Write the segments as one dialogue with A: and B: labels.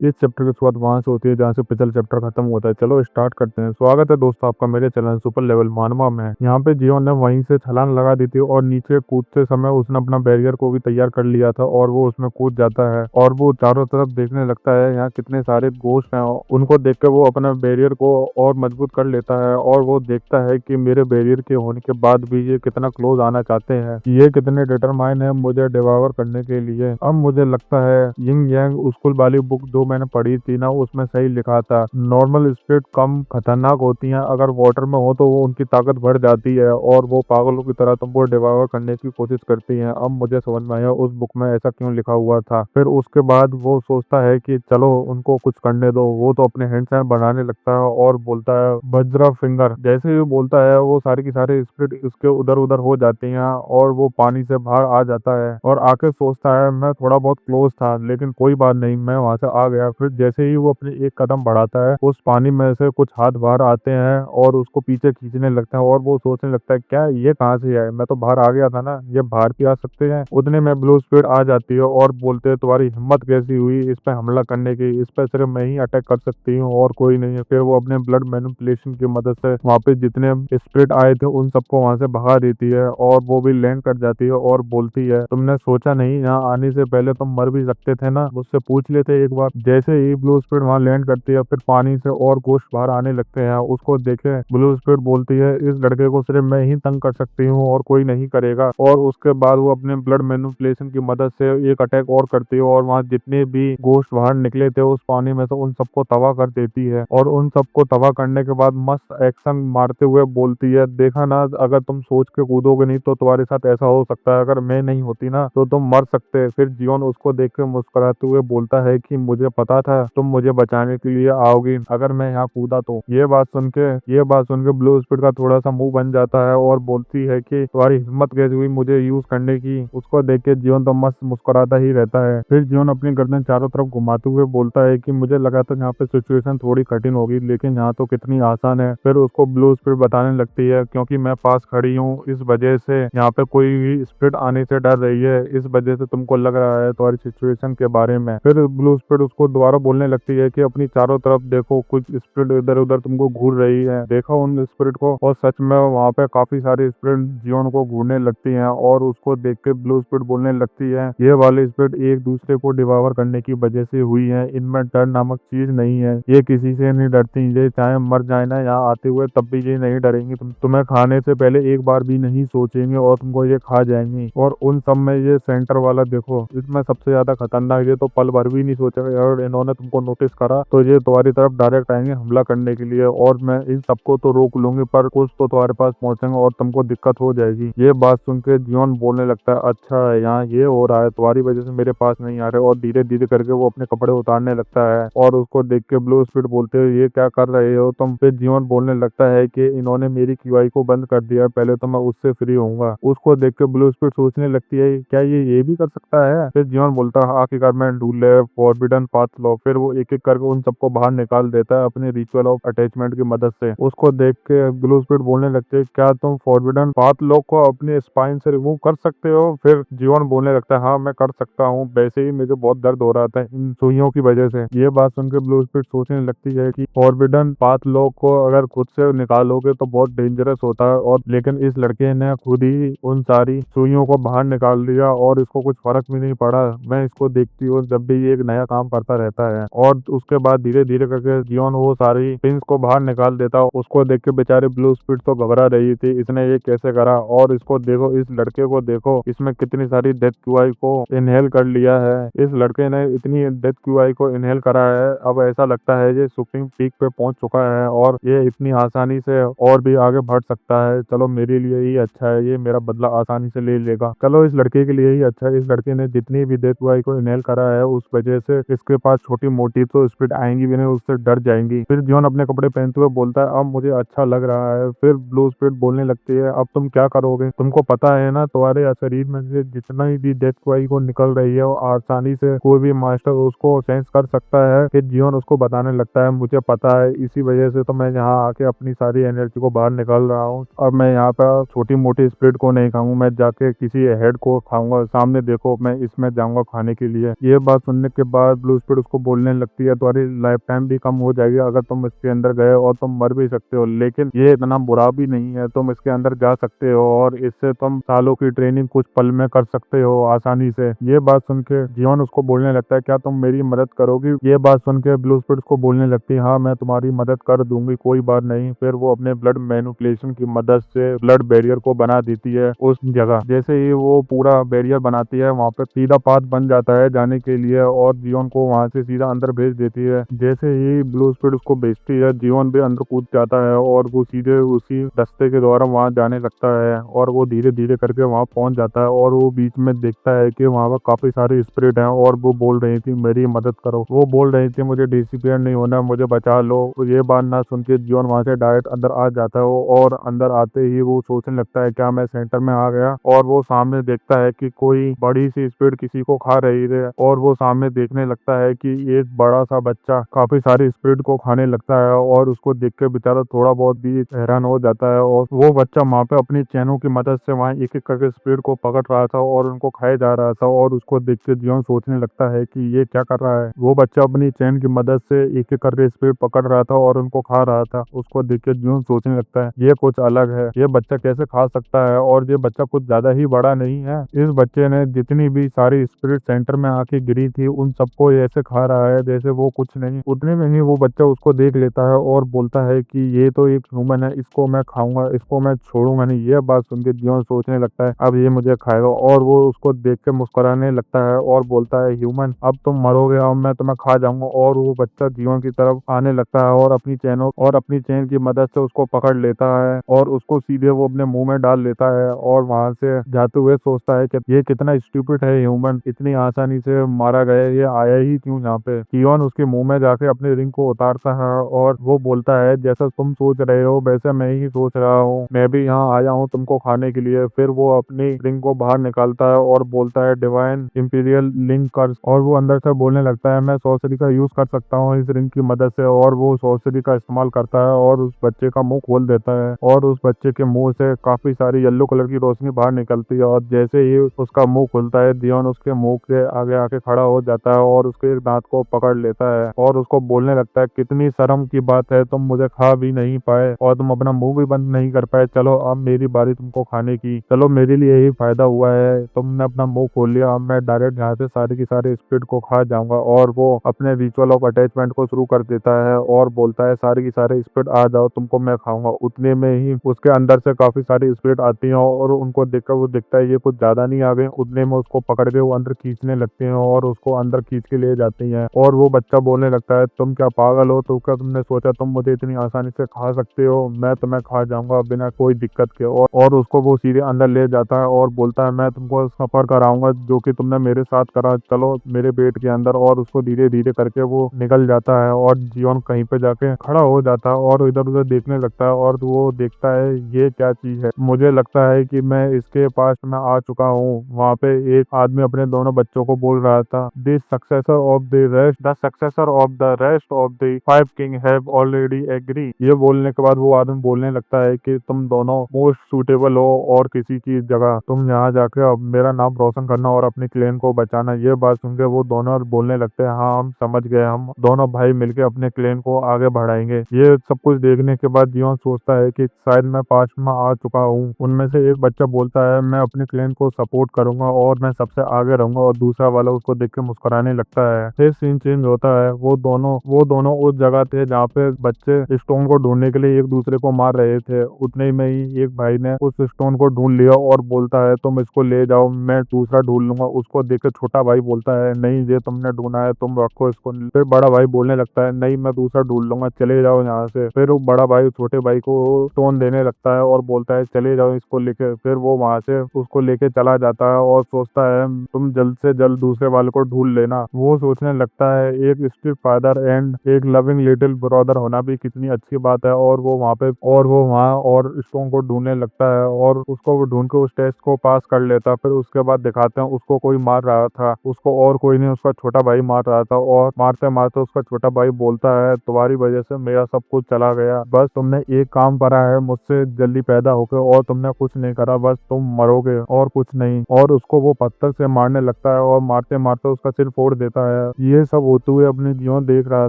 A: इस चैप्टर की शुरुआत वहां से होती है जहाँ से पिछला चैप्टर खत्म होता है। चलो स्टार्ट करते हैं। स्वागत है दोस्तों आपका मेरे चैनल सुपर लेवल मानवा में। यहाँ पे जियो ने वहीं से छलांग लगा दी थी और नीचे कूदते समय उसने अपना बैरियर को भी तैयार कर लिया था और वो उसमें कूद जाता है और वो चारों तरफ देखने लगता है यहाँ कितने सारे घोस्ट हैं। उनको देख कर वो अपना बैरियर को और मजबूत कर लेता है और वो देखता है कि मेरे बैरियर के होने के बाद भी ये कितना क्लोज आना चाहते हैं, ये कितने डिटरमाइन है मुझे डिवावर करने के लिए। अब मुझे लगता है यिंग यांग स्कूल वाली बुक जो मैंने पढ़ी थी ना, उसमें सही लिखा था नॉर्मल स्पिरिट कम खतरनाक होती हैं, अगर वाटर में हो तो वो उनकी ताकत बढ़ जाती है और वो पागलों की तरह तुमको डिवावर करने की कोशिश करती हैं। अब मुझे समझ में आया उस बुक में ऐसा क्यों लिखा हुआ था। फिर उसके बाद वो सोचता है कि चलो उनको कुछ करने दो। वो तो अपने हैंड साइन बनाने लगता है और बोलता है वज्रा फिंगर। जैसे ही बोलता है वो सारी की सारी स्पिरिट उसके उधर उधर हो जाती हैं और वो पानी से बाहर आ जाता है और आके सोचता है मैं थोड़ा बहुत क्लोज था लेकिन कोई बात नहीं, मैं वहां से आ गया। फिर जैसे ही वो अपने एक कदम बढ़ाता है उस पानी में से कुछ हाथ बाहर आते हैं और उसको पीछे खींचने लगता है और वो सोचने लगता है क्या ये कहाँ से है, मैं तो बाहर आ गया था ना, ये बाहर भी आ सकते हैं। उतने में ब्लू स्पिरिट आ जाती है और बोलते हैं तुम्हारी हिम्मत कैसी हुई इस पे हमला करने की, इस पे सिर्फ मैं ही अटैक कर सकती हूँ और कोई नहीं है। फिर वो अपने ब्लड मैनिपुलेशन की मदद से वहाँ पे जितने स्पिरिट आए थे उन सबको वहां से भगा देती है और वो भी लैंड कर जाती है और बोलती है तुमने सोचा नहीं यहाँ आने से पहले तुम मर भी सकते थे ना, मुझसे पूछ लेते एक बार। जैसे ही ब्लू स्पिरिट वहां लैंड करती है फिर पानी से और घोस्ट बाहर आने लगते हैं। उसको देखे ब्लू स्पिरिट बोलती है इस लड़के को सिर्फ मैं ही तंग कर सकती हूँ और कोई नहीं करेगा। और उसके बाद वो अपने ब्लड मैनिपुलेशन की मदद से एक अटैक और करती है और वहाँ जितने भी घोस्ट बाहर निकले थे उस पानी में से उन सबको तबाह कर देती है और उन सबको तबाह करने के बाद मस्त एक्शन मारते हुए बोलती है देखा ना, अगर तुम सोच के कूदोगे नहीं तो तुम्हारे साथ ऐसा हो सकता है, अगर मैं नहीं होती ना तो तुम मर सकते। फिर जियोन उसको देख के मुस्कुराते हुए बोलता है कि मुझे पता था तुम मुझे बचाने के लिए आओगी अगर मैं यहाँ कूदा तो। ये बात सुन के ब्लू स्पिरिट का थोड़ा सा मुंह बन जाता है और बोलती है कि तुम्हारी हिम्मत कैसे हुई मुझे यूज करने की। उसको देख के जियोन तो मस्त मुस्कुराता ही रहता है। फिर जियोन अपनी गर्दन चारों तरफ घुमाते हुए बोलता है कि मुझे लगा था यहाँ पे सिचुएशन थोड़ी कठिन होगी लेकिन यहाँ तो कितनी आसान है। फिर उसको ब्लू स्पिरिट बताने लगती है क्योंकि मैं पास खड़ी हूँ इस वजह से यहाँ पे कोई भी स्पिरिट आने से डर रही है, इस वजह से तुमको लग रहा है तुम्हारी सिचुएशन के बारे में। फिर ब्लू स्पिरिट उसको दोबारा बोलने लगती है कि अपनी चारों तरफ देखो कुछ स्पिरिट इधर उधर तुमको घूर रही है, देखा उन स्पिरिट को। और सच में वहाँ पे काफी सारी स्पिरिट जियोन को घूरने लगती हैं और उसको देख के ब्लू स्पिरिट बोलने लगती है ये वाले स्पिरिट एक दूसरे को डिवावर करने की वजह से हुई है, इनमें डर नामक चीज नहीं है, ये किसी से नहीं डरती, ये चाहे मर जाए ना यहाँ आते हुए तब भी ये नहीं डरेंगी, तुम्हें खाने से पहले एक बार भी नहीं सोचेंगे और तुमको ये खा जाएंगी। और उन सब में ये सेंटर वाला देखो, इसमें सबसे ज्यादा खतरनाक, ये तो पल भर भी नहीं सोचेगा और इन्होंने तुमको नोटिस करा तो ये तुम्हारी तरफ डायरेक्ट आएंगे हमला करने के लिए और मैं इन सबको तो रोक लूंगी पर कुछ तो तुम्हारे पास पहुंचेंगे और तुमको दिक्कत हो जाएगी। ये बात सुन के जियोन बोलने लगता है अच्छा यहाँ ये हो रहा है, तुम्हारी वजह से मेरे पास नहीं आ रहे। और धीरे धीरे करके वो अपने कपड़े उतारने लगता है और उसको देख के ब्लू स्पिरिट बोलते हो ये क्या कर रहे हो तुम। फिर जियोन बोलने लगता है कि इन्होंने मेरी क्यूआई को बंद कर दिया, पहले तो मैं उससे फ्री होऊंगा। उसको देख के ब्लू स्पिरिट सोचने लगती है क्या ये भी कर सकता है। फिर जियोन बोलता है आखिरकार मैं ढूंढ ले फॉरबिडन पाथ लॉ। फिर वो एक एक करके उन सबको बाहर निकाल देता है अपने रिचुअल ऑफ अटैचमेंट की मदद से। उसको देख के ब्लू स्पिरिट बोलने लगते है क्या तुम फॉरबिडन पाथ लॉ को अपने स्पाइन से रिमूव कर सकते हो। फिर जियोन बोलने लगता है हाँ मैं कर सकता हूँ, वैसे ही मुझे बहुत दर्द हो रहा था इन सुइयों की वजह से। ये बात सुनकर ब्लू स्पिरिट सोचने लगती है कि फॉरबिडन पाथ लॉ को अगर खुद से निकालोगे तो बहुत डेंजरस होता है और लेकिन इस लड़के ने खुद ही उन सारी सुइयों को बाहर निकाल दिया और इसको कुछ फर्क भी नहीं पड़ा। मैं इसको देखती हूँ जब भी ये एक नया काम करता रहता है। और उसके बाद धीरे धीरे करके जियोन वो सारी पिंस को बाहर निकाल देता। उसको देख के बेचारे ब्लू स्पिरिट तो घबरा रही थी इसने ये कैसे करा। और इसको देखो, इस लड़के को देखो, इसमें कितनी सारी डेथ क्यूआई को इनहेल कर लिया है। इस लड़के ने इतनी डेथ क्यूआई को इनहेल करा है, अब ऐसा लगता है ये सुप्रीम पीक पे पहुंच चुका है और ये इतनी आसानी से और भी आगे बढ़ सकता है। चलो मेरे लिए ही अच्छा है, ये मेरा बदला आसानी से ले लेगा। चलो इस लड़के के लिए ही अच्छा है, इस लड़के ने जितनी भी डेथ क्यूआई को इनहेल करा है उस वजह से इसके पास छोटी मोटी तो स्पिरिट आएंगी भी नहीं, उससे डर जाएंगी। फिर जियोन अपने कपड़े पहनते हुए बोलता है अब मुझे अच्छा लग रहा है। फिर ब्लू स्पिरिट बोलने लगती है अब तुम क्या करोगे, तुमको पता है ना तुम्हारे शरीर में से जितना भी डेथ क्यूआई को निकल रही है वो आसानी से कोई भी मास्टर उसको सेंस कर सकता है। फिर जियोन उसको बताने लगता है मुझे पता है, इसी वजह से तो मैं यहाँ आके अपनी सारी एनर्जी को बाहर निकाल रहा हूँ। अब मैं यहाँ पर छोटी मोटी स्पिरिट को नहीं खाऊंगा, मैं जाके किसी हेड को खाऊंगा, सामने देखो मैं इसमें जाऊंगा खाने के लिए। ये बात सुनने के बाद ब्लू स्पीड उसको बोलने लगती है तुम्हारी लाइफ टाइम भी कम हो जाएगी अगर तुम इसके अंदर गए और तुम मर भी सकते हो, लेकिन ये इतना बुरा भी नहीं है, तुम इसके अंदर जा सकते हो और इससे तुम सालों की ट्रेनिंग कुछ पल में कर सकते हो आसानी से। ये बात सुन के जीवन उसको बोलने लगता है क्या तुम मेरी मदद करोगी? ये बात सुन के ब्लू स्पिरिट उसको बोलने लगती है हाँ मैं तुम्हारी मदद कर दूंगी, कोई बात नहीं। फिर वो अपने ब्लड मैनिपुलेशन की मदद से ब्लड बैरियर को बना देती है उस जगह। जैसे ही वो पूरा बैरियर बनाती है वहाँ पे सीधा पाथ बन जाता है जाने के लिए और जीवन को वहाँ से सीधा अंदर भेज देती है। जैसे ही ब्लू स्पिरिट उसको भेजती है जीवन भी अंदर कूद जाता है और वो सीधे उसी रास्ते के द्वारा वहाँ जाने लगता है और वो धीरे धीरे करके वहाँ पहुँच जाता है और वो बीच में देखता है कि वहाँ पर काफी सारे स्पिरिट हैं और वो बोल रही थी मेरी मदद करो, वो बोल रही थी मुझे डिसअपीयर नहीं होना, मुझे बचा लो। ये बात ना सुन के जीवन वहाँ से डायरेक्ट अंदर आ जाता है और अंदर आते ही वो सोचने लगता है क्या मैं सेंटर में आ गया, और वो सामने देखता है कि कोई बड़ी सी स्पिरिट किसी को खा रही है और वो सामने देखने लगता है कि एक बड़ा सा बच्चा काफी सारी स्पिरिट को खाने लगता है और उसको देख के बेचारा थोड़ा बहुत भी हैरान हो जाता है। और वो बच्चा वहाँ पे अपनी चैनों की मदद से वहाँ एक एक करके स्पिरिट को पकड़ रहा था और उनको खाया जा रहा था और उसको देख के जीवन सोचने लगता है कि ये क्या कर रहा है। वो बच्चा अपनी चैन की मदद से एक एक करके स्पिरिट पकड़ रहा था और उनको खा रहा था। उसको देख के जीवन सोचने लगता है ये कुछ अलग है, ये बच्चा कैसे खा सकता है और ये बच्चा कुछ ज्यादा ही बड़ा नहीं है। इस बच्चे ने जितनी भी सारी स्पिरिट सेंटर में आके गिरी थी उन सबको ऐसे खा रहा है जैसे वो कुछ नहीं। उतने में ही वो बच्चा उसको देख लेता है और बोलता है कि ये तो एक ह्यूमन है, इसको मैं खाऊंगा, इसको मैं छोड़ूंगा नहीं। ये बात सुन के जीवन सोचने लगता है अब ये मुझे खाएगा और वो उसको देख के मुस्कुराने लगता है और बोलता है ह्यूमन अब तुम मरोगे, अब मैं तुम्हें खा जाऊंगा। और वो बच्चा जीवन की तरफ आने लगता है और अपनी चैन की मदद से उसको पकड़ लेता है और उसको सीधे वो अपने मुंह में डाल लेता है और वहां से जाते हुए सोचता है कि ये कितना स्टूपिड है ह्यूमन, इतनी आसानी से मारा गया, ये आया ही क्यों यहाँ पे। जीवन उसके मुंह में जाके अपने रिंग को उतारता है और वो बोलता है जैसा तुम सोच रहे हो वैसे मैं ही सोच रहा हूँ, मैं भी यहाँ आया हूँ तुमको खाने के लिए। फिर वो अपनी रिंग को बाहर निकालता है और बोलता है डिवाइन इंपीरियल लिंक कर्स, और वो अंदर से बोलने लगता है मैं सॉर्सरी का यूज कर सकता हूँ इस रिंग की मदद से। और वो सॉर्सरी का इस्तेमाल करता है और उस बच्चे का मुंह खोल देता है और उस बच्चे के मुंह से काफी सारी येलो कलर की रोशनी बाहर निकलती है और जैसे ही उसका मुंह खुलता है दियोन उसके मुंह के आगे आके खड़ा हो जाता है और उसके एक दांत को पकड़ लेता है और उसको बोलने लगता है कितनी शर्म की बात है, तुम मुझे खा भी नहीं पाए और तुम अपना मुंह भी बंद नहीं कर पाए, चलो अब मेरी बारी तुमको खाने की, चलो मेरे लिए यही फायदा हुआ है, तुमने अपना मुंह खोल लिया, अब मैं डायरेक्ट यहाँ से सारे की सारे स्पिरिट को खा जाऊंगा। और वो अपने रिचुअल ऑफ अटैचमेंट को शुरू कर देता है और बोलता है सारे की सारे स्पिरिट आ जाओ तुमको मैं खाऊंगा। उतने में ही उसके अंदर से काफी सारी स्पिरिट आती हैं और उनको देखकर वो देखता है ये कुछ ज्यादा नहीं आ गए। उतने में उसको पकड़ के वो अंदर खींचने लगते हैं और उसको अंदर खींच के ले जाती हैं और वो बच्चा बोलने लगता है तुम क्या पागल हो, तो क्या तुमने सोचा तुम मुझे इतनी आसानी से खा सकते हो, मैं तुम्हें खा जाऊंगा बिना कोई दिक्कत के। और उसको वो सीधे अंदर ले जाता है और बोलता है मैं तुमको सफर कराऊंगा जो कि तुमने मेरे साथ करा, चलो मेरे पेट के अंदर। और उसको धीरे धीरे करके वो निकल जाता है और जीवन कहीं पे जाके खड़ा हो जाता है और इधर उधर देखने लगता है और वो देखता है ये क्या चीज है, मुझे लगता है कि मैं इसके पास में आ चुका हूँ। वहाँ पे एक आदमी अपने दोनों बच्चों को बोल रहा था the successor of the rest of the 5 king have already agree. ये बोलने के बाद वो आदमी बोलने लगता है कि तुम दोनों मोस्ट सूटेबल हो और किसी की जगह तुम यहाँ जाके अब मेरा नाम रोशन करना और अपने क्लेन को बचाना। ये बात सुनकर वो दोनों बोलने लगते हैं हाँ हम समझ गए, हम दोनों भाई मिलके अपने क्लेन को आगे बढ़ाएंगे। ये सब कुछ देखने के बाद जीवन सोचता है कि शायद मैं 5 में आ चुका हूँ। उनमें से एक बच्चा बोलता है मैं अपने क्लेन को सपोर्ट करूंगा और मैं सबसे आगे रहूंगा, और दूसरा वाला उसको देख के मुस्कुराने लगता है। फिर सीन चेंज होता है, वो दोनों उस जगह थे जहाँ पे बच्चे स्टोन को ढूंढने के लिए एक दूसरे को मार रहे थे। उतने में ही एक भाई ने उस स्टोन को ढूंढ लिया और बोलता है तुम इसको ले जाओ मैं दूसरा ढूंढ लूंगा। उसको देख के छोटा भाई बोलता है नहीं ये तुमने ढूंढा है तुम रखो इसको। फिर बड़ा भाई बोलने लगता है नहीं मैं दूसरा ढूंढ लूंगा, चले जाओ यहाँ से। फिर वो बड़ा भाई छोटे भाई को स्टोन देने लगता है और बोलता है चले जाओ इसको लेके। फिर वो वहां से उसको लेके चला जाता है और सोचता है तुम जल्द से जल्द दूसरे वाले को ढूंढ लेना। वो सोचने लगता है एक स्ट्रीट फादर एंड एक लविंग लिटिल ब्रदर होना भी कितनी अच्छी बात है। और वो वहाँ और स्टोन को ढूंढने लगता है और उसको वो ढूंढ के उस टेस्ट को पास कर लेता है। फिर उसके बाद दिखाते हैं उसको कोई मार रहा था, उसको और कोई नहीं उसका छोटा भाई मार रहा था और मारते मारते उसका छोटा भाई बोलता है तुम्हारी वजह से मेरा सब कुछ चला गया, बस तुमने एक काम करा है मुझसे जल्दी पैदा होकर और तुमने कुछ नहीं करा, बस तुम मरोगे और कुछ नहीं। और उसको वो पत्थर से मारने लगता है और मारते मारते उसका सिर फोड़ देता है है। ये सब होते हुए अपने जियोन देख रहा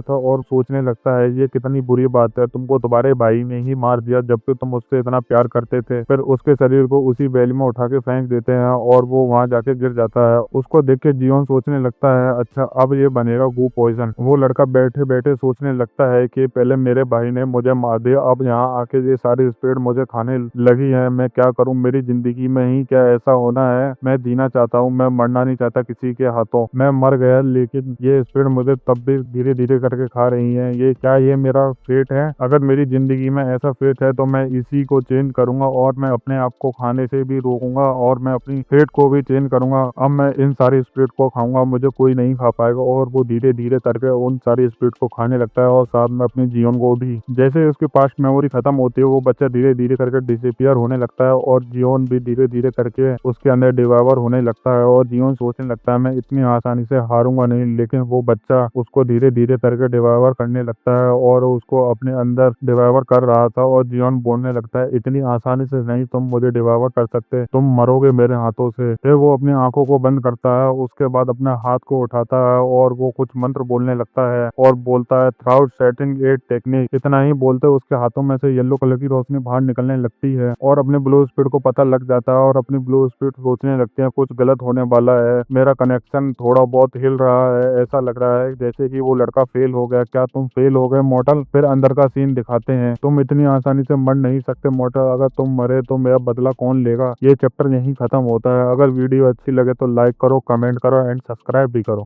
A: था और सोचने लगता है ये कितनी बुरी बात है, तुमको तुम्हारे भाई ने ही मार दिया जबकि तुम उससे इतना प्यार करते थे। फिर उसके शरीर को उसी वैली में उठा के फेंक देते हैं और वो वहां जाके गिर जाता है। उसको देख के जियोन सोचने लगता है अच्छा अब ये बनेगा गू पॉइजन। वो लड़का बैठे बैठे सोचने लगता है कि पहले मेरे भाई ने मुझे मार दिया, अब यहाँ आके ये सारी स्पीड मुझे खाने लगी है, मैं क्या करूँ, मेरी जिंदगी में ही क्या ऐसा होना है, मैं जीना चाहता हूँ, मैं मरना नहीं चाहता किसी के हाथों, मैं मर गया लेकिन ये स्पीड मुझे तब भी धीरे धीरे करके खा रही है, ये क्या, ये मेरा फेट है। अगर मेरी जिंदगी में ऐसा फेट है तो मैं इसी को चेंज करूंगा और मैं अपने आप को खाने से भी रोकूंगा और मैं अपनी फेट को भी चेंज करूंगा। अब मैं इन सारी स्पीड को खाऊंगा, मुझे कोई नहीं खा पाएगा। और वो धीरे धीरे करके उन सारी स्पीड को खाने लगता है और साथ में अपनी जियोन को भी। जैसे उसकी पास्ट मेमोरी खत्म होती है वो बच्चा धीरे धीरे करके डिसअपियर होने लगता है और जियोन भी धीरे धीरे करके उसके अंदर डिवाइवर होने लगता है। और जियोन सोचने लगता है मैं इतनी आसानी से हारूंगा नहीं, लेकिन वो बच्चा उसको धीरे धीरे करके डिवाइवर करने लगता है और उसको अपने अंदर डिवाइवर कर रहा था। और जियोन बोलने लगता है इतनी आसानी से नहीं तुम मुझे डिवाइवर कर सकते, तुम मरोगे मेरे हाथों से। फिर वो अपनी आंखों को बंद करता है, उसके बाद अपने हाथ को उठाता है और वो कुछ मंत्र बोलने लगता है और बोलता है थ्राउट सेटिंग एट टेक्निक। इतना ही बोलते उसके हाथों में से येलो कलर की रोशनी बाहर निकलने लगती है और अपने ब्लू स्पीड को पता लग जाता है और अपनी ब्लू स्पीड सोचने लगते हैं कुछ गलत होने वाला है, मेरा कनेक्शन थोड़ा बहुत हिल रहा है, ऐसा लग रहा है जैसे कि वो लड़का फेल हो गया। क्या तुम फेल हो गए मॉडल? फिर अंदर का सीन दिखाते हैं, तुम इतनी आसानी से मर नहीं सकते मॉडल, अगर तुम मरे तो मेरा बदला कौन लेगा। ये चैप्टर यहीं खत्म होता है। अगर वीडियो अच्छी लगे तो लाइक करो, कमेंट करो एंड सब्सक्राइब भी करो।